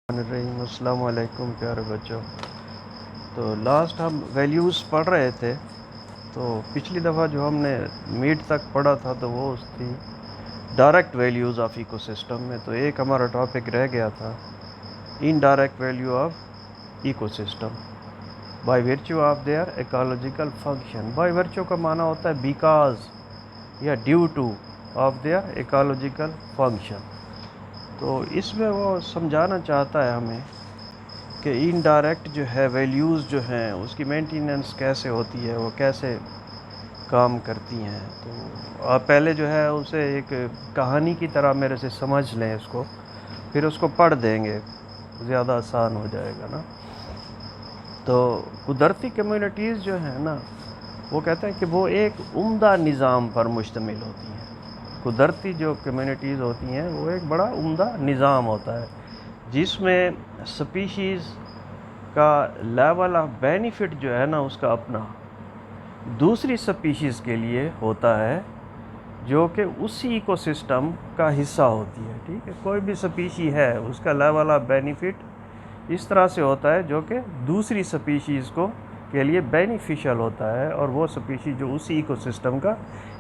الرحیم السلام علیکم پیارے بچوں. تو لاسٹ ہم ویلیوز پڑھ رہے تھے. تو پچھلی دفعہ جو ہم نے میٹ تک پڑھا تھا تو وہ اس تھی direct values of ecosystem میں. تو ایک ہمارا ٹاپک رہ گیا تھا indirect value of ecosystem by virtue of their ecological function. By virtue کا معنی ہوتا ہے بیکاز یا due to of their ecological function. تو اس میں وہ سمجھانا چاہتا ہے ہمیں کہ ان ڈائریکٹ جو ہے ویلیوز جو ہیں اس کی مینٹیننس کیسے ہوتی ہے, وہ کیسے کام کرتی ہیں. تو آپ پہلے جو ہے اسے ایک کہانی کی طرح میرے سے سمجھ لیں اس کو, پھر اس کو پڑھ دیں گے, زیادہ آسان ہو جائے گا نا. تو قدرتی کمیونٹیز جو ہیں نا وہ کہتے ہیں کہ وہ ایک عمدہ نظام پر مشتمل ہوتی ہیں. قدرتی جو کمیونٹیز ہوتی ہیں وہ ایک بڑا عمدہ نظام ہوتا ہے جس میں سپیشیز کا لیول آف بینیفٹ جو ہے نا اس کا اپنا دوسری سپیشیز کے لیے ہوتا ہے جو کہ اسی ایکو سسٹم کا حصہ ہوتی ہے. ٹھیک ہے, کوئی بھی سپیشی ہے اس کا لیول آف بینیفٹ اس طرح سے ہوتا ہے جو کہ دوسری سپیشیز کو کے لیے بینیفیشل ہوتا ہے, اور وہ سپیشی جو اسی ایکو سسٹم کا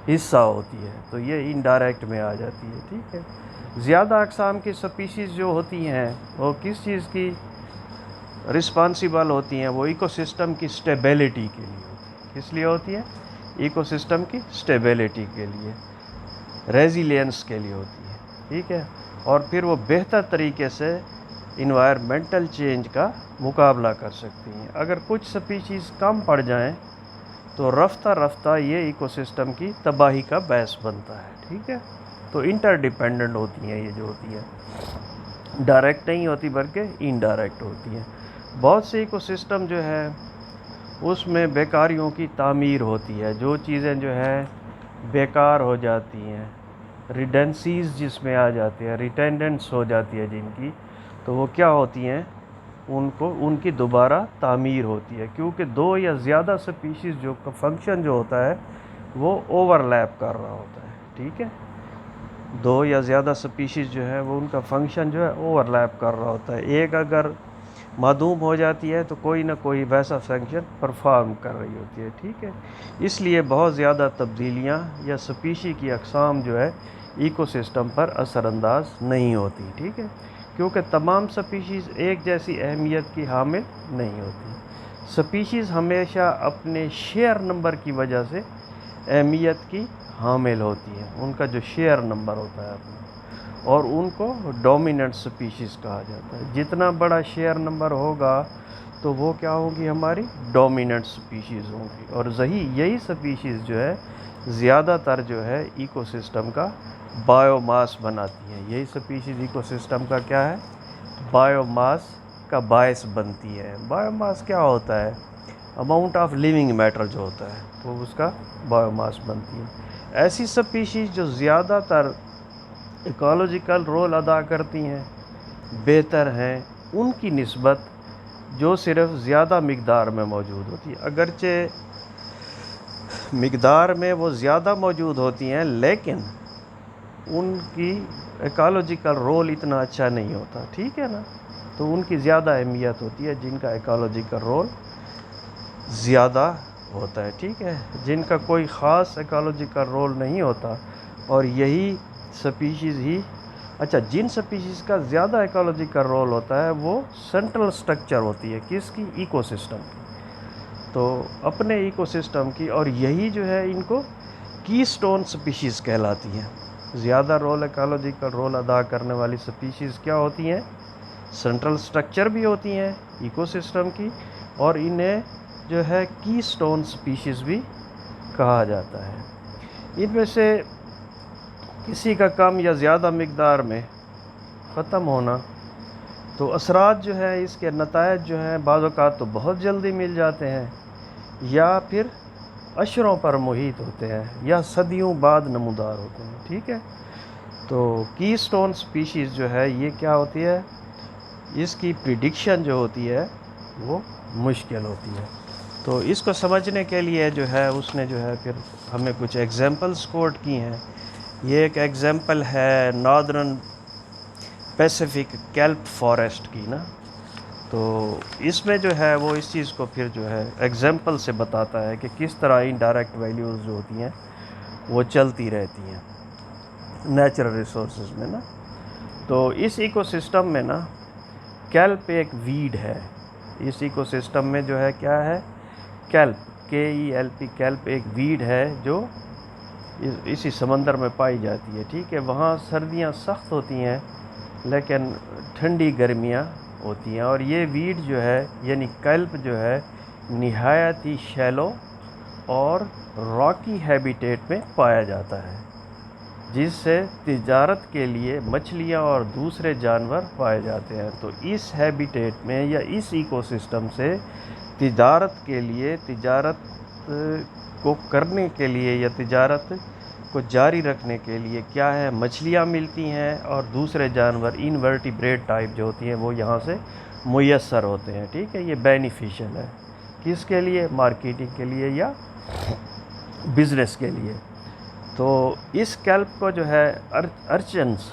حصہ ہوتی ہے. تو یہ انڈائریکٹ میں آ جاتی ہے. ٹھیک ہے, زیادہ اقسام کی سپیشیز جو ہوتی ہیں وہ کس چیز کی رسپانسیبل ہوتی ہیں؟ وہ ایکو سسٹم کی سٹیبلٹی کے لیے ہوتی ہیں. کس لیے ہوتی ہے؟ ایکو سسٹم کی سٹیبلٹی کے لیے, ریزیلینس کے لیے ہوتی ہے. ٹھیک ہے, اور پھر وہ بہتر طریقے سے انوائرمنٹل چینج کا مقابلہ کر سکتی ہیں. اگر کچھ سپیشیز کم پڑ جائیں تو رفتہ رفتہ یہ ایکو سسٹم کی تباہی کا باعث بنتا ہے. ٹھیک ہے, تو انٹر ڈیپینڈنٹ ہوتی ہیں یہ جو ہوتی ہیں, ڈائریکٹ نہیں ہوتی بلکہ انڈائریکٹ ہوتی ہیں. بہت سے ایکو سسٹم جو ہے اس میں بیکاریوں کی تعمیر ہوتی ہے. جو چیزیں جو ہے بیکار ہو جاتی ہیں, ریڈنسیز جس میں آ جاتی ہیں, ریٹینڈنٹس ہو جاتی ہے جن کی, تو وہ کیا ہوتی ہیں, ان کی دوبارہ تعمیر ہوتی ہے. کیونکہ دو یا زیادہ سپیشیز جو کا فنکشن جو ہوتا ہے وہ اوور لیپ کر رہا ہوتا ہے. ٹھیک ہے, دو یا زیادہ سپیشیز جو ہے وہ ان کا فنکشن جو ہے اوور لیپ کر رہا ہوتا ہے. ایک اگر معدوم ہو جاتی ہے تو کوئی نہ کوئی ویسا فنکشن پرفارم کر رہی ہوتی ہے. ٹھیک ہے, اس لیے بہت زیادہ تبدیلیاں یا سپیشی کی اقسام جو ہے ایکو سسٹم پر اثر انداز نہیں ہوتی. ٹھیک ہے, کیونکہ تمام سپیشیز ایک جیسی اہمیت کی حامل نہیں ہوتی. سپیشیز ہمیشہ اپنے شیئر نمبر کی وجہ سے اہمیت کی حامل ہوتی ہیں. ان کا جو شیئر نمبر ہوتا ہے اپنا, اور ان کو ڈومیننٹ سپیشیز کہا جاتا ہے. جتنا بڑا شیئر نمبر ہوگا تو وہ کیا ہوگی, ہماری ڈومیننٹ سپیشیز ہوں گی. اور یہی سپیشیز جو ہے زیادہ تر جو ہے ایکو سسٹم کا بایو ماس بناتی ہیں. یہی سپیشیز ایکو سسٹم کا کیا ہے, بایو ماس کا باعث بنتی ہے. بایو ماس کیا ہوتا ہے, اماؤنٹ آف لیونگ میٹر جو ہوتا ہے وہ اس کا بایو ماس بنتی ہے. ایسی سپیشیز جو زیادہ تر ایکالوجیکل رول ادا کرتی ہیں, بہتر ہیں ان کی نسبت جو صرف زیادہ مقدار میں موجود ہوتی ہے. اگرچہ مقدار میں وہ زیادہ موجود ہوتی ہیں لیکن ان کی ایکالوجیکل رول اتنا اچھا نہیں ہوتا. ٹھیک ہے نا, تو ان کی زیادہ اہمیت ہوتی ہے جن کا ایکالوجیکل رول زیادہ ہوتا ہے. ٹھیک ہے, جن کا کوئی خاص ایکالوجیکل رول نہیں ہوتا, اور یہی سپیشیز ہی جن سپیشیز کا زیادہ ایکالوجیکل رول ہوتا ہے وہ سینٹرل سٹرکچر ہوتی ہے. کس کی؟ ایکو سسٹم کی. تو اپنے ایکو سسٹم کی, اور یہی جو ہے ان کو کی سٹون سپیشیز کہلاتی ہیں. زیادہ ایکالوجیکل رول ادا کرنے والی سپیشیز کیا ہوتی ہیں, سینٹرل سٹرکچر بھی ہوتی ہیں ایکو سسٹم کی, اور انہیں جو ہے کی سٹون سپیشیز بھی کہا جاتا ہے. ان میں سے کسی کا کم یا زیادہ مقدار میں ختم ہونا تو اثرات جو ہے اس کے نتائج جو ہیں بعض اوقات تو بہت جلدی مل جاتے ہیں, یا پھر اشروں پر محیط ہوتے ہیں, یا صدیوں بعد نمودار ہوتے ہیں. ٹھیک ہے, تو کی سٹون سپیشیز جو ہے یہ کیا ہوتی ہے, اس کی پریڈکشن جو ہوتی ہے وہ مشکل ہوتی ہے. تو اس کو سمجھنے کے لیے جو ہے اس نے جو ہے پھر ہمیں کچھ ایگزامپلس کوٹ کی ہیں. یہ ایک ایگزامپل ہے ناردرن پیسیفک کیلپ فارسٹ کی نا، تو اس میں جو ہے وہ اس چیز کو پھر جو ہے ایگزامپل سے بتاتا ہے کہ کس طرح انڈائریکٹ ویلیوز جو ہوتی ہیں وہ چلتی رہتی ہیں نیچرل ریسورسز میں نا۔ تو اس ایکو سسٹم میں نا کیلپ ایک ویڈ ہے، اس ایکو سسٹم میں جو ہے کیا ہے، کیلپ KELP کیلپ ایک ویڈ ہے جو اسی سمندر میں پائی جاتی ہے، ٹھیک ہے۔ وہاں سردیاں سخت ہوتی ہیں لیکن ٹھنڈی گرمیاں ہوتی ہیں، اور یہ ویڈ جو ہے یعنی کیلپ جو ہے نہایت ہی شیلو اور راکی ہیبیٹیٹ میں پایا جاتا ہے، جس سے تجارت کے لیے مچھلیاں اور دوسرے جانور پائے جاتے ہیں۔ تو اس ہیبیٹیٹ میں یا اس ایکو سسٹم سے تجارت کے لیے، تجارت کو کرنے کے لیے یا تجارت کو جاری رکھنے کے لیے کیا ہے، مچھلیاں ملتی ہیں اور دوسرے جانور انورٹیبریٹ ٹائپ جو ہوتی ہیں وہ یہاں سے میسر ہوتے ہیں، ٹھیک ہے۔ یہ بینیفیشل ہے کس کے لیے، مارکیٹنگ کے لیے یا بزنس کے لیے۔ تو اس کیلپ کو جو ہے ارچنز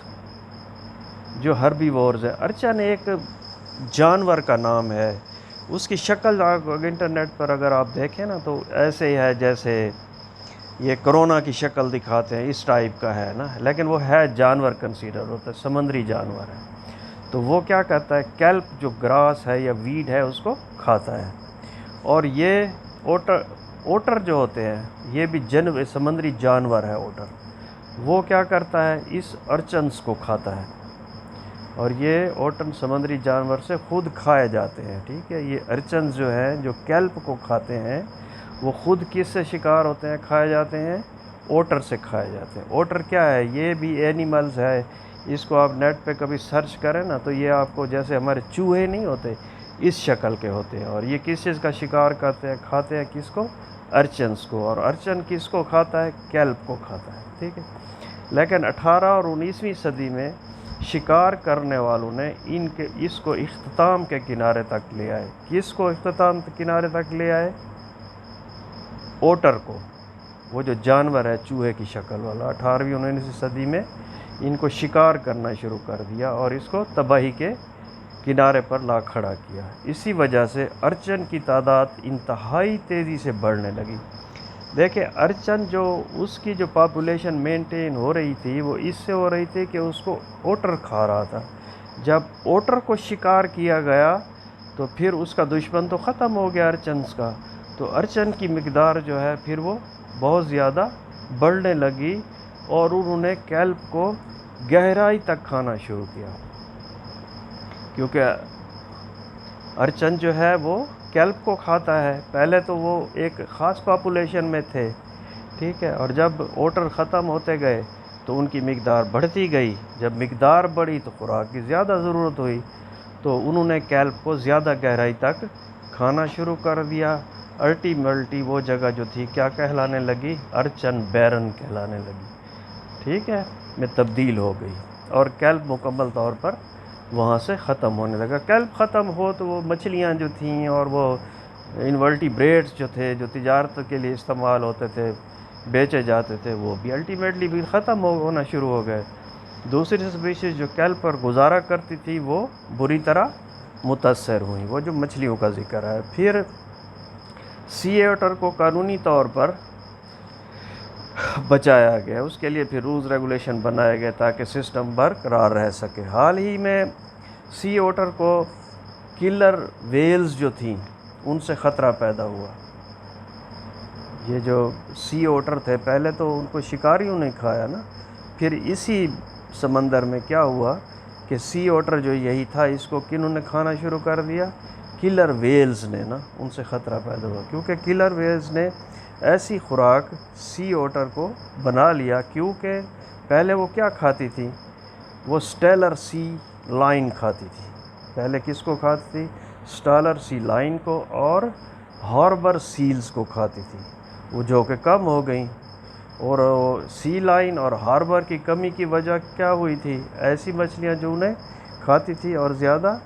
جو ہربی وورز ہے، ارچن ایک جانور کا نام ہے، اس کی شکل انٹرنیٹ پر اگر آپ دیکھیں نا تو ایسے ہی ہے جیسے یہ کرونا کی شکل دکھاتے ہیں، اس ٹائپ کا ہے نا، لیکن وہ ہے جانور کنسیڈر ہوتا ہے، سمندری جانور ہے۔ تو وہ کیا کرتا ہے، کیلپ جو گراس ہے یا ویڈ ہے اس کو کھاتا ہے، اور یہ اوٹر جو ہوتے ہیں یہ بھی سمندری جانور ہے اوٹر، وہ کیا کرتا ہے، اس ارچنز کو کھاتا ہے، اور یہ اوٹر سمندری جانور سے خود کھائے جاتے ہیں، ٹھیک ہے۔ یہ ارچنز جو ہیں جو کیلپ کو کھاتے ہیں وہ خود کس سے شکار ہوتے ہیں، کھائے جاتے ہیں، اوٹر سے کھائے جاتے ہیں۔ اوٹر کیا ہے، یہ بھی اینیملز ہے، اس کو آپ نیٹ پہ کبھی سرچ کریں نا تو یہ آپ کو جیسے ہمارے چوہے نہیں ہوتے اس شکل کے ہوتے ہیں، اور یہ کس چیز کا شکار کرتے ہیں، کھاتے ہیں کس کو، ارچنز کو، اور ارچن کس کو کھاتا ہے، کیلپ کو کھاتا ہے، ٹھیک ہے۔ لیکن 18 اور 19ویں صدی میں شکار کرنے والوں نے اس کو اختتام کے کنارے تک لے آئے۔ کس کو اختتام کے کنارے تک لے آئے، اوٹر کو، وہ جو جانور ہے چوہے کی شکل والا، 18ویں 19ویں صدی میں ان کو شکار کرنا شروع کر دیا اور اس کو تباہی کے کنارے پر لا کھڑا کیا۔ اسی وجہ سے ارچن کی تعداد انتہائی تیزی سے بڑھنے لگی۔ دیکھیں ارچن جو اس کی جو پاپولیشن مینٹین ہو رہی تھی وہ اس سے ہو رہی تھی کہ اس کو اوٹر کھا رہا تھا۔ جب اوٹر کو شکار کیا گیا تو پھر اس کا دشمن تو ختم ہو گیا ارچنز کا، تو ارچن کی مقدار جو ہے پھر وہ بہت زیادہ بڑھنے لگی، اور انہوں نے کیلپ کو گہرائی تک کھانا شروع کیا، کیونکہ ارچن جو ہے وہ کیلپ کو کھاتا ہے۔ پہلے تو وہ ایک خاص پاپولیشن میں تھے، ٹھیک ہے، اور جب اوٹر ختم ہوتے گئے تو ان کی مقدار بڑھتی گئی، جب مقدار بڑھی تو خوراک کی زیادہ ضرورت ہوئی، تو انہوں نے کیلپ کو زیادہ گہرائی تک کھانا شروع کر دیا۔ الٹیمیٹلی وہ جگہ جو تھی کیا کہلانے لگی، ارچن بیرن کہلانے لگی، ٹھیک ہے، میں تبدیل ہو گئی، اور کیلپ مکمل طور پر وہاں سے ختم ہونے لگا۔ کیلپ ختم ہو تو وہ مچھلیاں جو تھیں اور وہ انورٹیبریٹس جو تھے جو تجارت کے لیے استعمال ہوتے تھے، بیچے جاتے تھے، وہ بھی الٹیمیٹلی بھی ختم ہونا شروع ہو گئے۔ دوسری اسپیشیز جو کیلپ پر گزارا کرتی تھی وہ بری طرح متاثر ہوئیں، وہ جو مچھلیوں کا ذکر ہے۔ پھر سی اوٹر کو قانونی طور پر بچایا گیا، اس کے لیے پھر رولز ریگولیشن بنائے گئے تاکہ سسٹم برقرار رہ سکے۔ حال ہی میں سی اوٹر کو کلر ویلز جو تھیں ان سے خطرہ پیدا ہوا۔ یہ جو سی اوٹر تھے پہلے تو ان کو شکاریوں نے کھایا نا، پھر اسی سمندر میں کیا ہوا کہ سی اوٹر جو یہی تھا اس کو کنہوں نے کھانا شروع کر دیا، کلر ویلز نے نا، ان سے خطرہ پیدا ہوا، کیونکہ کلر ویلز نے ایسی خوراک سی اوٹر کو بنا لیا، کیونکہ پہلے وہ کیا کھاتی تھی، وہ سٹیلر سی لائن کھاتی تھی۔ پہلے کس کو کھاتی تھی، سٹالر سی لائن کو اور ہاربر سیلز کو کھاتی تھی، وہ جو کہ کم ہو گئیں، اور سی لائن اور ہاربر کی کمی کی وجہ کیا ہوئی تھی، ایسی مچھلیاں جو انہیں کھاتی تھی اور زیادہ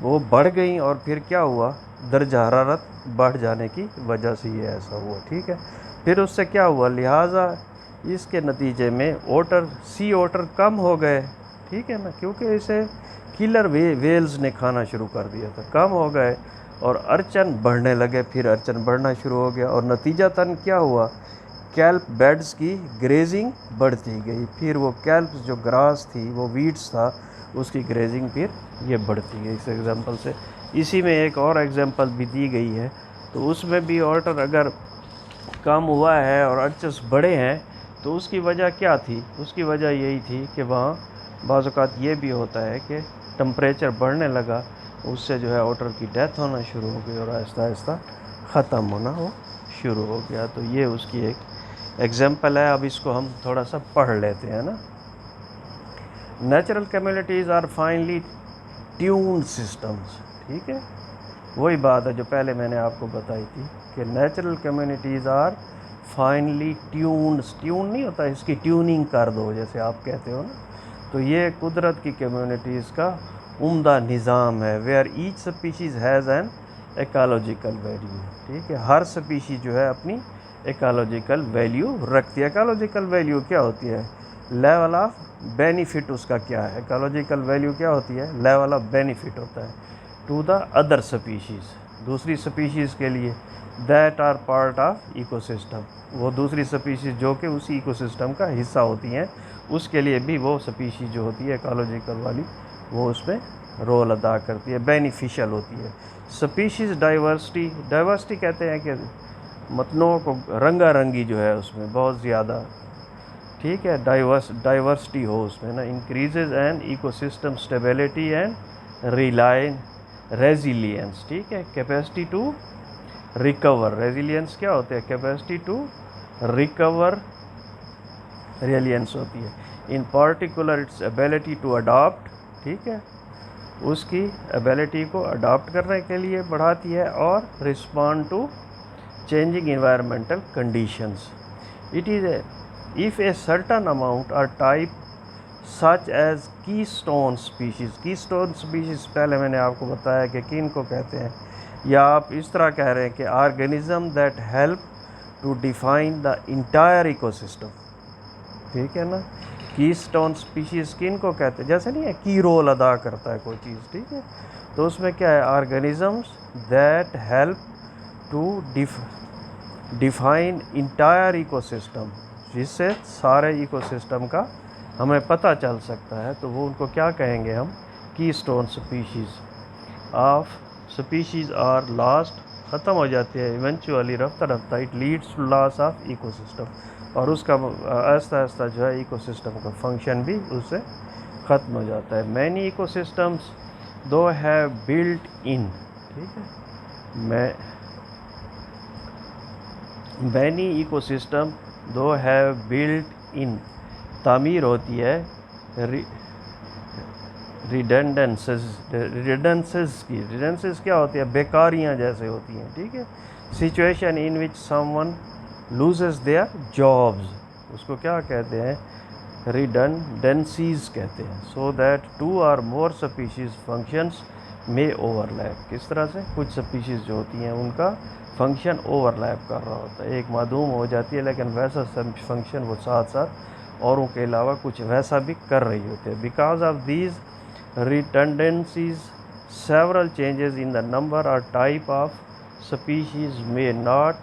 وہ بڑھ گئیں، اور پھر کیا ہوا، درجہ حرارت بڑھ جانے کی وجہ سے یہ ایسا ہوا، ٹھیک ہے۔ پھر اس سے کیا ہوا، لہٰذا اس کے نتیجے میں سی اوٹر کم ہو گئے، ٹھیک ہے نا، کیونکہ اسے کلر ویلز نے کھانا شروع کر دیا تھا، کم ہو گئے اور ارچن بڑھنے لگے، پھر ارچن بڑھنا شروع ہو گیا اور نتیجتاً کیا ہوا، کیلپ بیڈز کی گریزنگ بڑھتی گئی، پھر وہ کیلپس جو گراس تھی وہ ویڈس تھا اس کی گریزنگ پھر یہ بڑھتی گئی اس ایگزامپل سے۔ اسی میں ایک اور ایگزامپل بھی دی گئی ہے، تو اس میں بھی آلٹر اگر کم ہوا ہے اور ارچس بڑے ہیں تو اس کی وجہ کیا تھی؟ اس کی وجہ یہی تھی کہ وہاں بعض اوقات یہ بھی ہوتا ہے کہ ٹمپریچر بڑھنے لگا، اس سے جو ہے آٹر کی ڈیتھ ہونا شروع ہو گئی اور آہستہ آہستہ ختم ہونا وہ شروع ہو گیا۔ تو یہ اس کی ایک ایگزامپل ہے۔ اب اس کو ہم تھوڑا سا پڑھ لیتے ہیں نا۔ Natural communities are finally tuned systems, ٹھیک ہے، وہی بات ہے جو پہلے میں نے آپ کو بتائی تھی کہ natural communities are finally tuned نہیں ہوتا اس کی ٹیوننگ کر دو جیسے آپ کہتے ہو نا، تو یہ قدرت کی کمیونٹیز کا عمدہ نظام ہے، where each species has an ecological value, ٹھیک ہے، ہر سپیشی جو ہے اپنی ایکالوجیکل ویلیو رکھتی ہے۔ ایکالوجیکل ویلیو کیا ہوتی ہے؟ لیول آف بینیفٹ اس کا کیا ہے؟ ایکالوجیکل ویلیو کیا ہوتی ہے؟ لیول آف بینیفٹ ہوتا ہے ٹو دا ادر سپیشیز، دوسری سپیشیز کے لیے، that are part of ecosystem, وہ دوسری سپیشیز جو کہ اسی ایکو سسٹم کا حصہ ہوتی ہیں، اس کے لیے بھی وہ سپیشیز جو ہوتی ہے ایکالوجیکل والی وہ اس میں رول ادا کرتی ہے، بینیفیشل ہوتی ہے۔ سپیشیز ڈائیورسٹی کہتے ہیں کہ متنوع کو رنگا رنگی جو ہے اس میں بہت زیادہ، ٹھیک ہے، ڈائیورسٹی ہو اس میں نا، increases and ecosystem stability and resilience, ٹھیک ہے، کیپیسٹی ٹو ریکور، ریزیلینس کیا ہوتے ہیں؟ کیپیسٹی ٹو ریکور ریلینس ہوتی ہے، in particular its ability to adapt, ٹھیک ہے، اس کی ایبلٹی کو اڈاپٹ کرنے کے لیے بڑھاتی ہے، اور respond to changing environmental conditions. It is if a certain amount or type such as keystone species، keystone species پہلے میں نے آپ کو بتایا کہ کن کو کہتے ہیں، یا آپ اس طرح کہہ رہے ہیں کہ organism that help to define the entire ecosystem، ٹھیک ہے نا، keystone species کن کو کہتے ہیں؟ جیسے نہیں ہے کی رول ادا کرتا ہے کوئی چیز، ٹھیک ہے، تو اس میں کیا ہے؟ organisms that help to define entire ecosystem، جس سے سارے ایکو سسٹم کا ہمیں پتہ چل سکتا ہے، تو وہ ان کو کیا کہیں گے ہم؟ Keystone species of species are lost, ختم ہو جاتی ہے ایونچولی، رفتہ رفتہ، it leads to loss of ecosystem, اور اس کا آہستہ آہستہ جو ہے ایکو سسٹم کا فنکشن بھی اس سے ختم ہو جاتا ہے۔ Many ecosystems do have built in, ٹھیک ہے، many ecosystem do have built in, تعمیر ہوتی ہے ریڈنڈنسز کی، ریڈنڈنسز کیا ہوتی ہے؟ بیکاریاں جیسے ہوتی ہیں، ٹھیک ہے، situation in which someone loses their jobs, اس کو کیا کہتے ہیں؟ ریڈنڈنسیز کہتے ہیں، سو دیٹ ٹو اور مور سپیشیز فنکشنز میں اوور لیپ، کس طرح سے کچھ سپیشیز جو ہوتی ہیں ان کا فنکشن اوور لیپ کر رہا ہوتا ہے، ایک معدوم ہو جاتی ہے لیکن ویسا فنکشن وہ ساتھ ساتھ اوروں کے علاوہ کچھ ویسا بھی کر رہی ہوتی ہے۔ Because of these redundancies several changes in the number اور ٹائپ آف سپیشیز میں not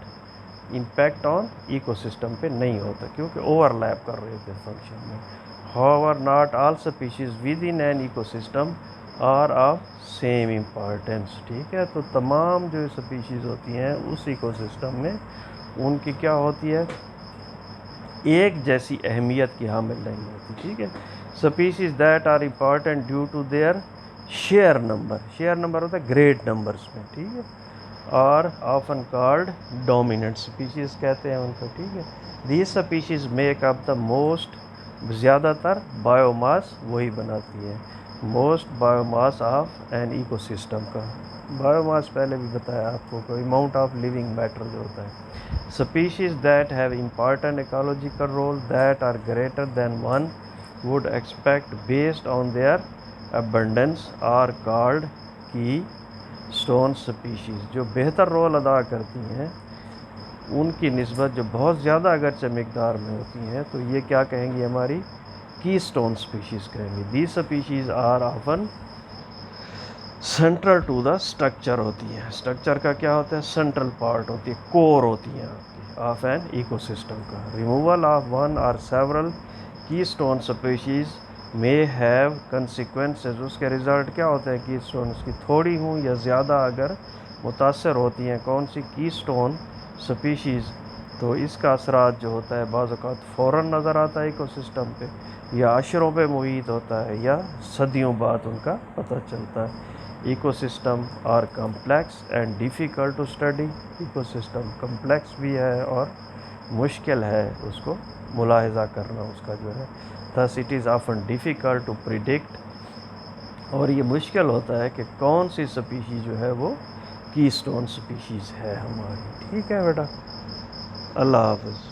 impact on ecosystem پہ نہیں ہوتا، کیونکہ اوور لیپ کر رہے ہوتے ہیں فنکشن میں۔ however not all species within an ecosystem are of same importance، ٹھیک ہے، تو تمام جو سپیشیز ہوتی ہیں اس ایکو سسٹم میں ان کی کیا ہوتی ہے؟ ایک جیسی اہمیت کی حامل نہیں ہوتی، ٹھیک ہے۔ Species that are important due to their sheer number ہوتا ہے گریٹ نمبرس میں، ٹھیک ہے، اور آفن کالڈ ڈومیننٹ سپیشیز کہتے ہیں ان کو، ٹھیک ہے۔ These species make up the most, زیادہ تر بایو ماس وہی بناتی ہے، most biomass of an ecosystem کا، بایو ماس پہلے بھی بتایا آپ کو، کوئی اماؤنٹ آف لیونگ میٹر جو ہوتا ہے۔ Species that have important ecological role that are greater than one would expect based on their abundance are called keystone species, جو بہتر رول ادا کرتی ہیں ان کی نسبت جو بہت زیادہ اگرچہ مقدار میں ہوتی ہیں، تو یہ کیا کہیں گی؟ ہماری کی اسٹون اسپیشیز کہیں گے. These species are often central to the structure ہوتی ہیں. اسٹرکچر کا کیا ہوتا ہے؟ سینٹرل پارٹ ہوتی ہے, کور ہوتی ہیں آف این ایکو سسٹم کا. ریموول آف ون اور سیورل کی اسٹون اسپیشیز میں ہیو کنسیکوینسز. اس کے رزلٹ کیا ہوتے ہیں؟ کی اسٹونس کی تھوڑی ہوں یا زیادہ اگر متاثر ہوتی ہیں کون سی کی اسٹون اسپیشیز, تو اس کا اثرات جو ہوتا ہے بعض اوقات فوراً نظر آتا ہے ایکو سسٹم پہ, یا عشروں پہ محیط ہوتا ہے, یا صدیوں بعد ان کا پتہ چلتا ہے. Ecosystem are complex and difficult to study. Ecosystem complex بھی ہے اور مشکل ہے اس کو ملاحظہ کرنا اس کا جو ہے. thus it is often difficult to predict, اور یہ مشکل ہوتا ہے کہ کون سی سپیشیز جو ہے وہ کی اسٹون سپیشیز ہے ہماری. ٹھیک ہے بیٹا, اللہ حافظ.